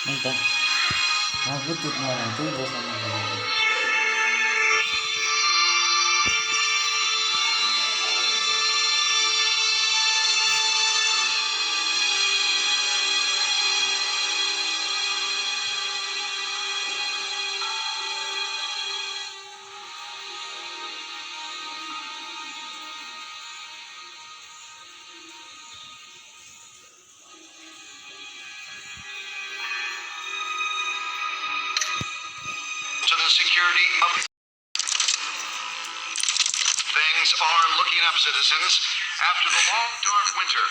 Minta, aku tuh orang tuh sama kamu. Security of things are looking up, citizens. After the long, dark winter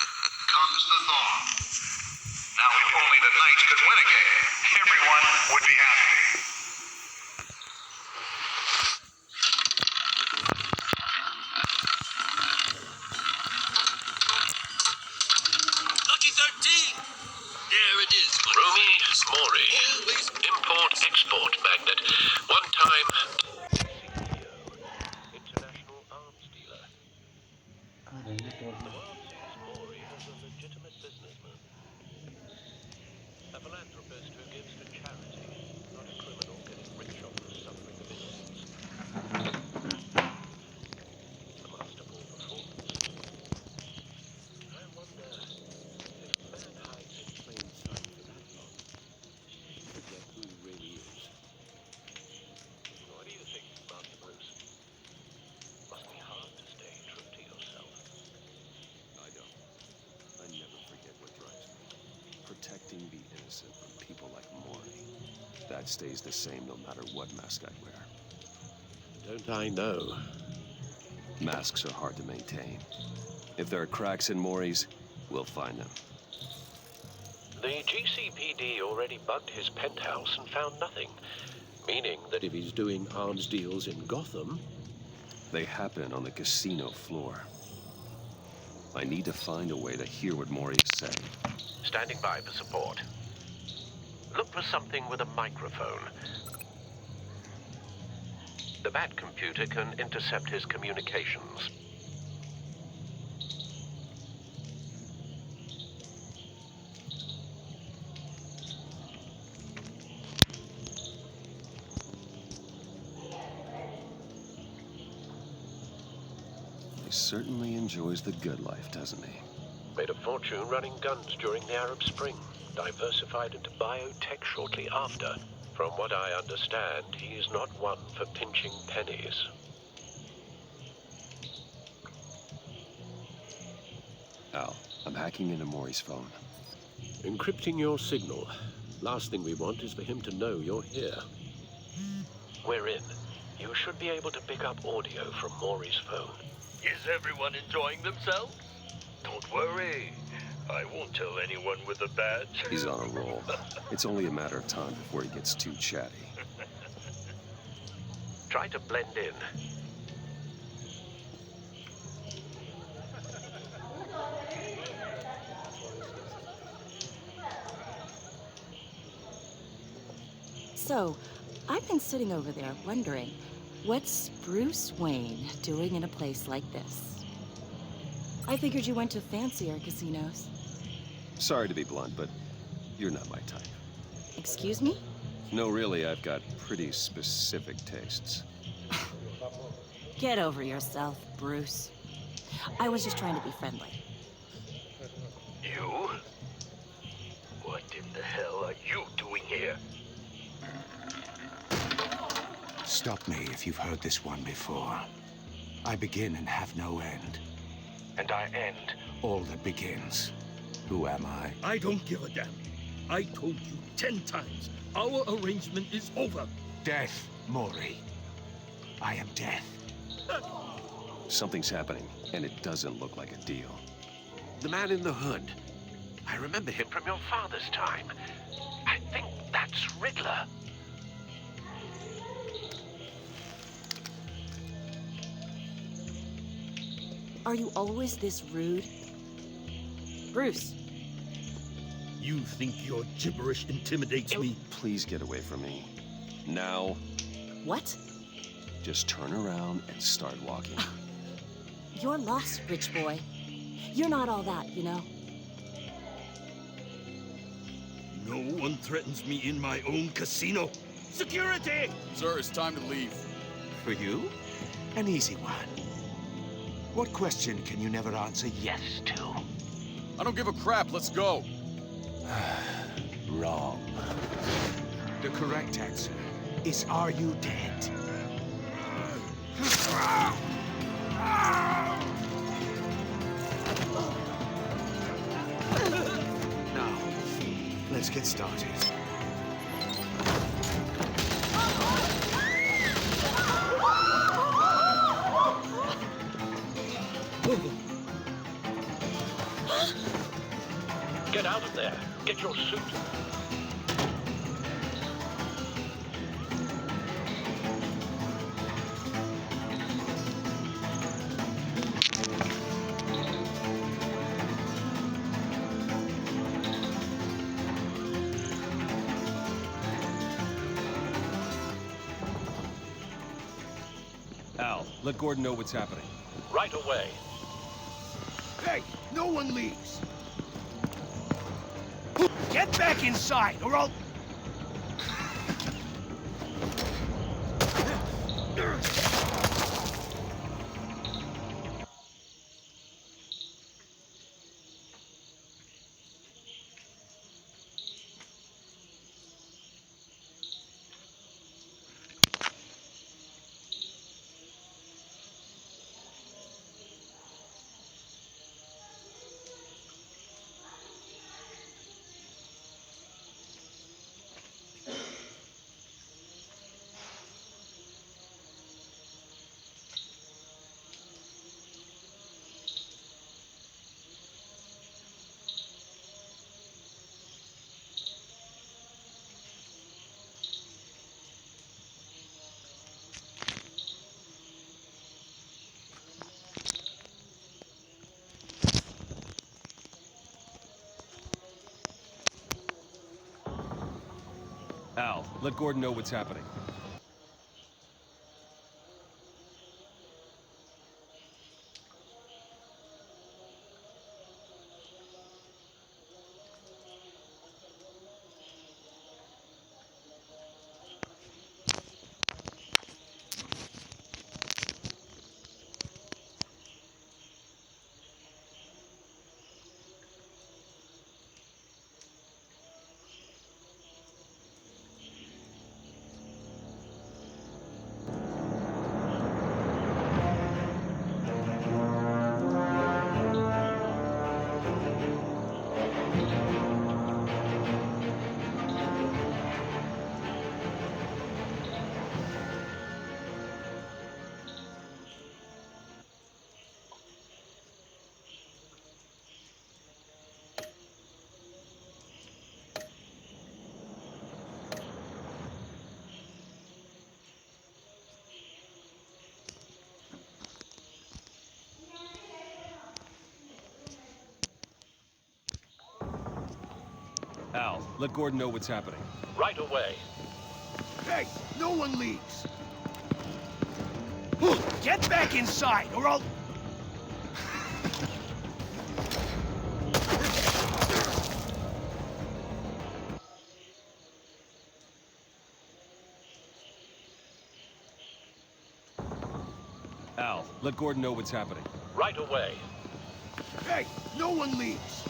comes the thaw. Now, if only the Knights could win a game, everyone would be happy. Lucky 13! There it is. Rumi Mori, import-export magnate. One time, international arms dealer. The world sees Mori as a legitimate businessman. A philanthropist who gives to charity, not a criminal getting rich off the suffering of innocents. A masterful performance. I wonder if a man hides in plain sight for that long. Forget who he really is. What do you think, Master Bruce? Must be hard to stay true to yourself. I don't. I never forget what drives me. Protecting the innocent from people like Mori. That stays the same no matter what mask I wear. Don't I know? Masks are hard to maintain. If there are cracks in Mori's, we'll find them. The GCPD already bugged his penthouse and found nothing. Meaning that if he's doing arms deals in Gotham... They happen on the casino floor. I need to find a way to hear what Mori is saying. Standing by for support. Look for something with a microphone. The Bat computer can intercept his communications. He certainly enjoys the good life, doesn't he? Made a fortune running guns during the Arab Spring. Diversified into biotech shortly after. From what I understand, he is not one for pinching pennies. Al, I'm hacking into Mori's phone. Encrypting your signal. Last thing we want is for him to know you're here. We're in. You should be able to pick up audio from Mori's phone. Is everyone enjoying themselves? Don't worry. I won't tell anyone with a badge. He's on a roll. It's only a matter of time before he gets too chatty. Try to blend in. So, I've been sitting over there wondering, what's Bruce Wayne doing in a place like this? I figured you went to fancier casinos. Sorry to be blunt, but you're not my type. Excuse me? No, really, I've got pretty specific tastes. Get over yourself, Bruce. I was just trying to be friendly. You? What in the hell are you doing here? Stop me if you've heard this one before. I begin and have no end. And I end all that begins. Who am I? I don't give a damn. I told you 10 times. Our arrangement is over. Death, Mori. I am death. Something's happening, and it doesn't look like a deal. The man in the hood. I remember him from your father's time. I think that's Riddler. Are you always this rude? Bruce. You think your gibberish intimidates me? Please get away from me. Now, What? just turn around and start walking. You're lost, rich boy. You're not all that, you know? No one threatens me in my own casino. Security! Sir, it's time to leave. For you? An easy one. What question can you never answer yes to? I don't give a crap. Let's go. Wrong. The correct answer is, are you dead? Now, let's get started. Get out of there. Get your suit. Al, let Gordon know what's happening. Right away. Hey, no one leaves. Get back inside, or I'll... Al, let Gordon know what's happening. Al, let Gordon know what's happening. Right away. Hey, no one leaves. Get back inside, or I'll... Al, let Gordon know what's happening. Right away. Hey, no one leaves.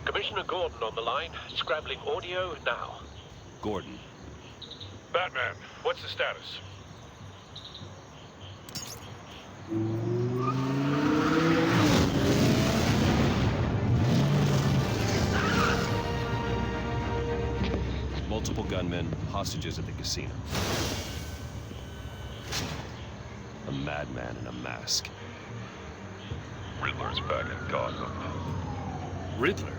Commissioner Gordon on the line. Scrabbling audio now. Gordon. Batman, what's the status? gunmen, hostages at the casino. A madman in a mask. Riddler's back in Gotham. Riddler?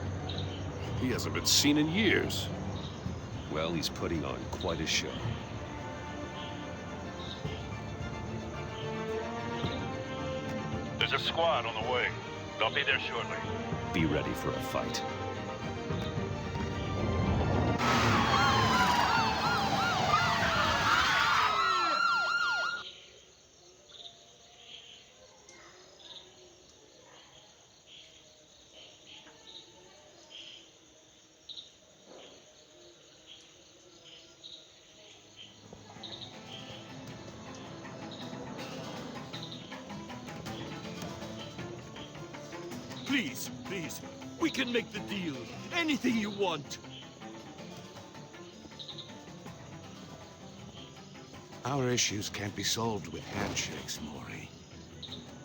He hasn't been seen in years. Well, he's putting on quite a show. There's a squad on the way. They'll be there shortly. Be ready for a fight. Please, please. We can make the deal. Anything you want. Our issues can't be solved with handshakes, Mori.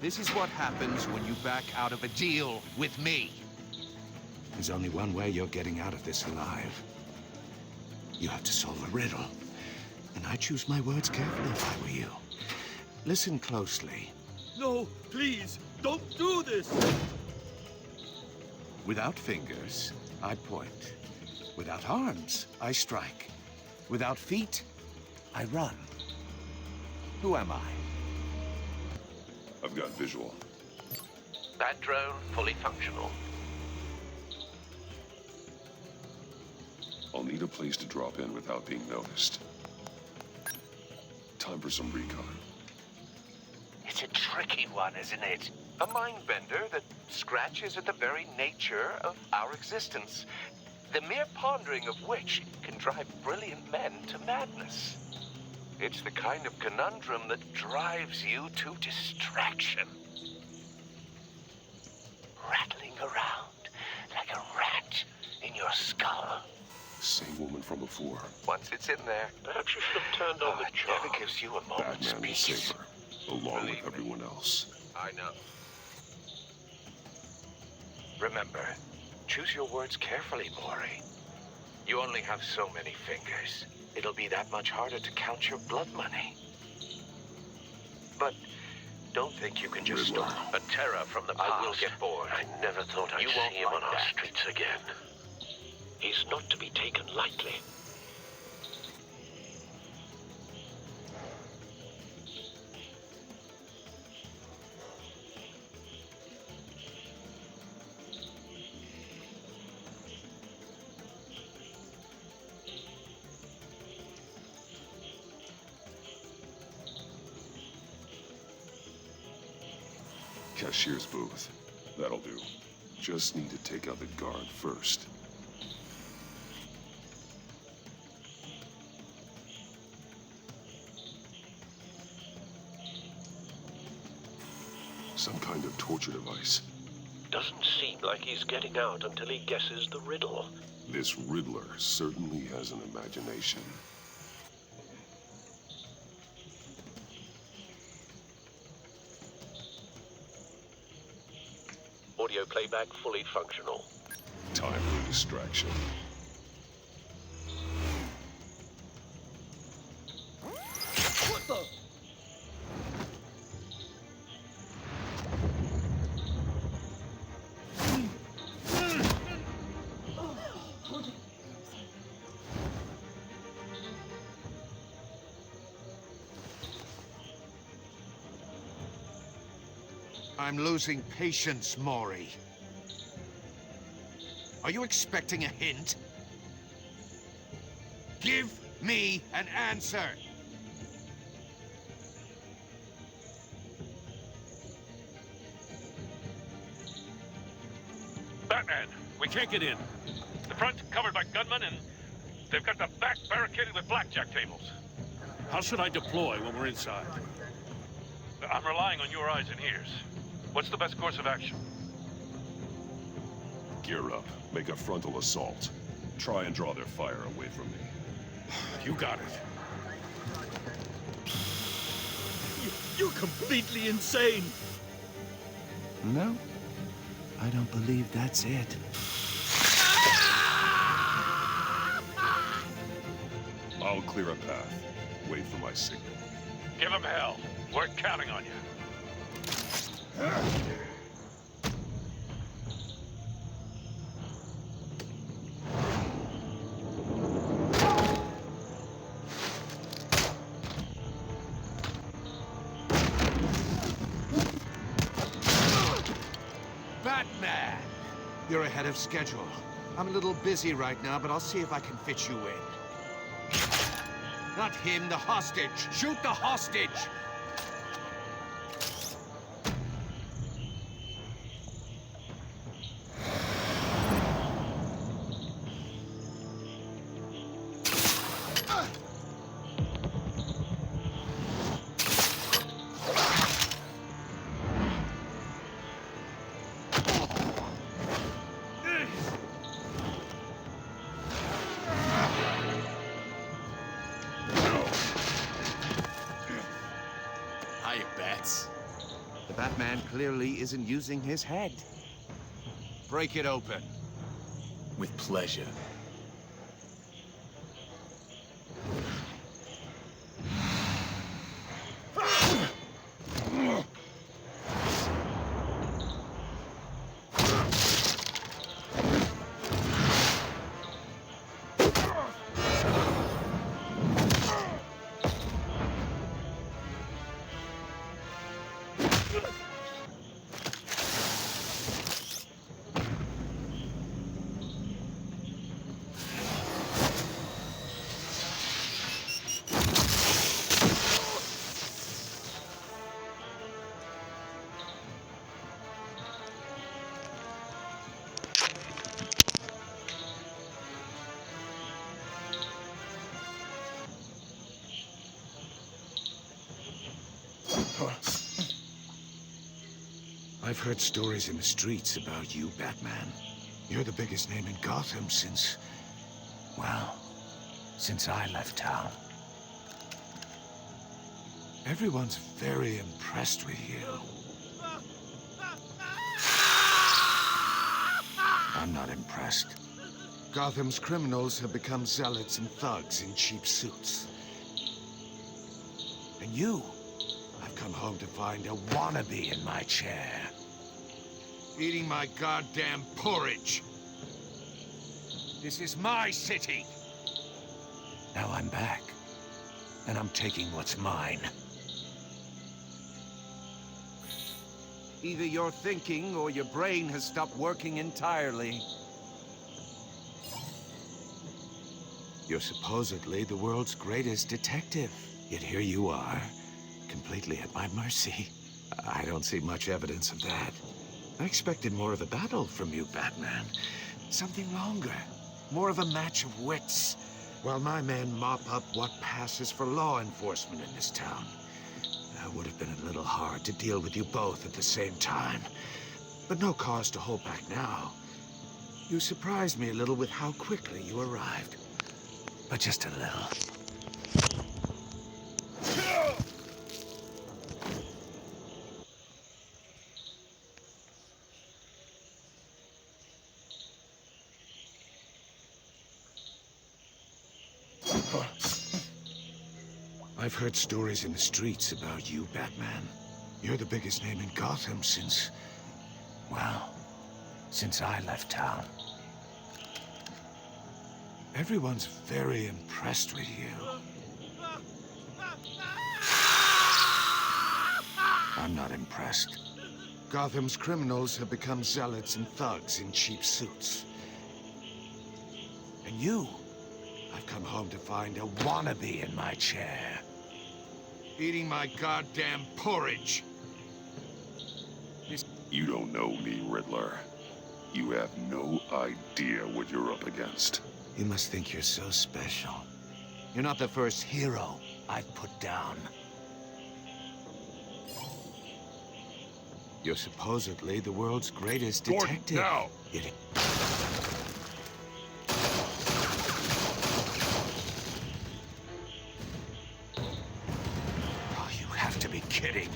This is what happens when you back out of a deal with me. There's only one way you're getting out of this alive. You have to solve a riddle. And I choose my words carefully if I were you. Listen closely. No, please, don't do this. Without fingers, I point. Without arms, I strike. Without feet, I run. Who am I? I've got visual. That drone fully functional. I'll need a place to drop in without being noticed. Time for some recon. It's a tricky one, isn't it? A mind bender that scratches at the very nature of our existence. The mere pondering of which can drive brilliant men to madness. It's the kind of conundrum that drives you to distraction. Rattling around like a rat in your skull. Same woman from before. Once it's in there, Perhaps you should have turned on the it never gives you a moment's Batman will peace. save her, along Believe with everyone else. I know. Remember, choose your words carefully, Mori. You only have so many fingers. It'll be that much harder to count your blood money. But don't think you can just Riddler. stop. A terror from the past. I will get bored. I never thought I'd You see won't him on like our that. streets again. He's not to be taken lightly. Cashier's booth. That'll do. Just need to take out the guard first. Some kind of torture device. Doesn't seem like he's getting out until he guesses the riddle. This Riddler certainly has an imagination. Audio playback fully functional. Time for a distraction. What the? I'm losing patience, Mori. Are you expecting a hint? Give me an answer! Batman, we can't get in. The front's covered by gunmen, and they've got the back barricaded with blackjack tables. How should I deploy when we're inside? I'm relying on your eyes and ears. What's the best course of action? Gear up. Make a frontal assault. Try and draw their fire away from me. You got it. You're completely insane. No, I don't believe that's it. I'll clear a path. Wait for my signal. Give him hell. We're counting on you. Batman! You're ahead of schedule. I'm a little busy right now, but I'll see if I can fit you in. Not him, the hostage! Shoot the hostage! Hiya, Bats. The Batman clearly isn't using his head. Break it open. With pleasure. I've heard stories in the streets about you, Batman. You're the biggest name in Gotham since... well, since I left town. Everyone's very impressed with you. I'm not impressed. Gotham's criminals have become zealots and thugs in cheap suits. And you, I've come home to find a wannabe in my chair. Eating my goddamn porridge. This is my city. Now I'm back, and I'm taking what's mine. Either you're thinking or your brain has stopped working entirely. You're supposedly the world's greatest detective. Yet here you are, completely at my mercy. I don't see much evidence of that. I expected more of a battle from you, Batman. Something longer. More of a match of wits. While my men mop up what passes for law enforcement in this town. It would have been a little hard to deal with you both at the same time. But no cause to hold back now. You surprised me a little with how quickly you arrived. But just a little. I've heard stories in the streets about you, Batman. You're the biggest name in Gotham since... well, since I left town. Everyone's very impressed with you. I'm not impressed. Gotham's criminals have become zealots and thugs in cheap suits. And you, I've come home to find a wannabe in my chair. Eating my goddamn porridge. You don't know me, Riddler. You have no idea what you're up against. You must think you're so special. You're not the first hero I've put down. You're supposedly the world's greatest detective. Now! Oh, you have to be kidding.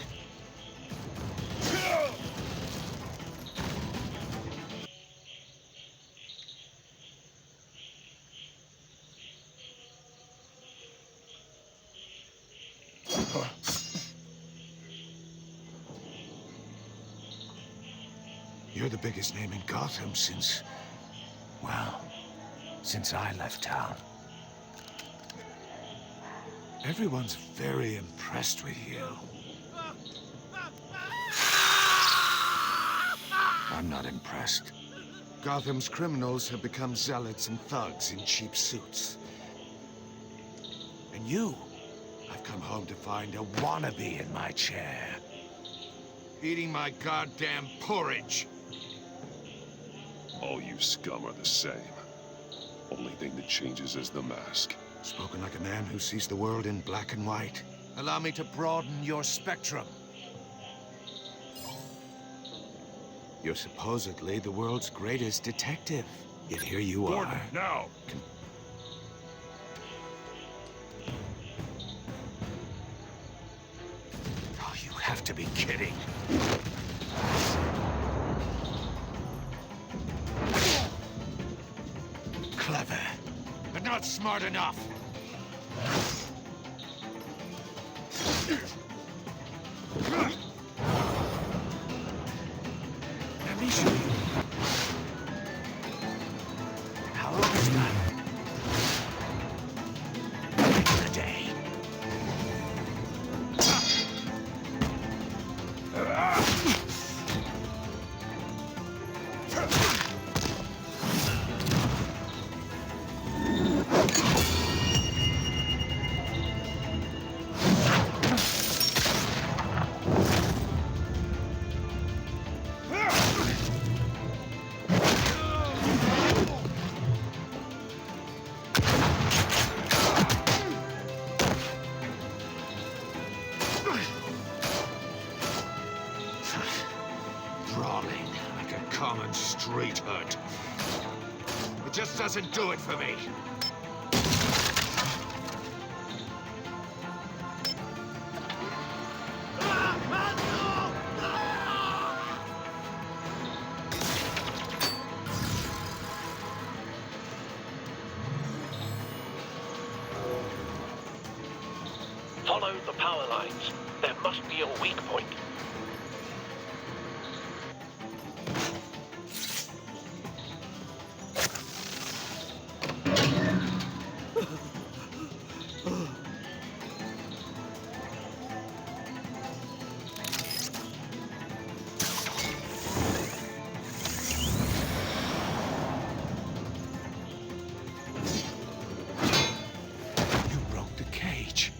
You're the biggest name in Gotham since... well, since I left town. Everyone's very impressed with you. I'm not impressed. Gotham's criminals have become zealots and thugs in cheap suits. And you, I've come home to find a wannabe in my chair. Eating my goddamn porridge. All you scum are the same. Only thing that changes is the mask. Spoken like a man who sees the world in black and white. Allow me to broaden your spectrum. You're supposedly the world's greatest detective. Yet here you Gordon, are. now! Oh, you have to be kidding. Clever, but not smart enough. Let me show you how it was done. Back in the day. Brawling like a common street hood. It just doesn't do it for me. Follow the power lines. There must be a weak point. You broke the cage.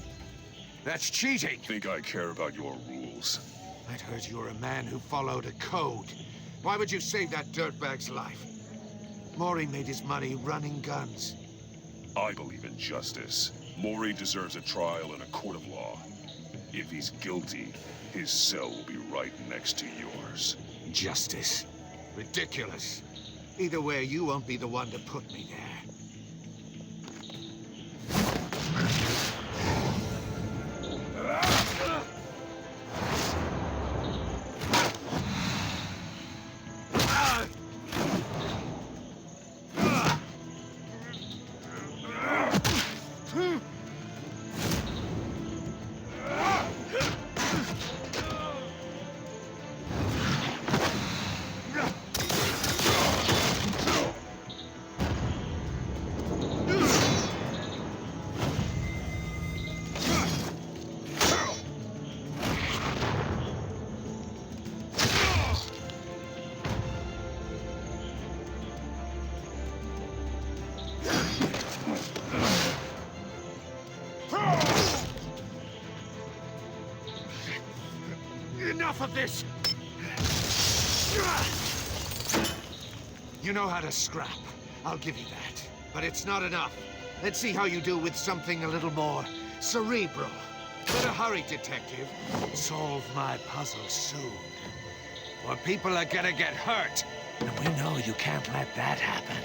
That's cheating. Think I care about your rules? I'd heard you were a man who followed a code. Why would you save that dirtbag's life? Maury made his money running guns. I believe in justice. Maury deserves a trial in a court of law. If he's guilty, his cell will be right next to yours. Justice. Ridiculous. Either way, you won't be the one to put me there. Enough of this! You know how to scrap. I'll give you that. But it's not enough. Let's see how you do with something a little more cerebral. Better hurry, detective. Solve my puzzle soon. Or people are gonna get hurt. And we know you can't let that happen.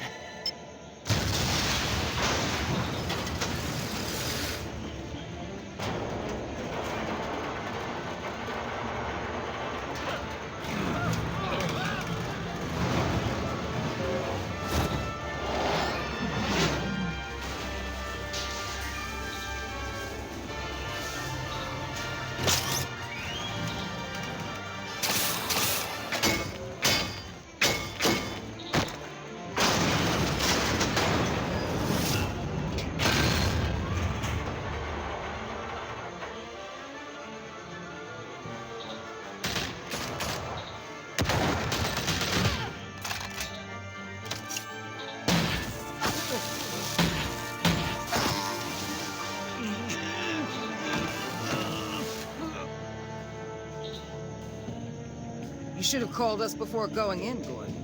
You should have called us before going in, Gordon.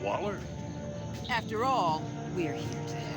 Waller? After all, we're here to help.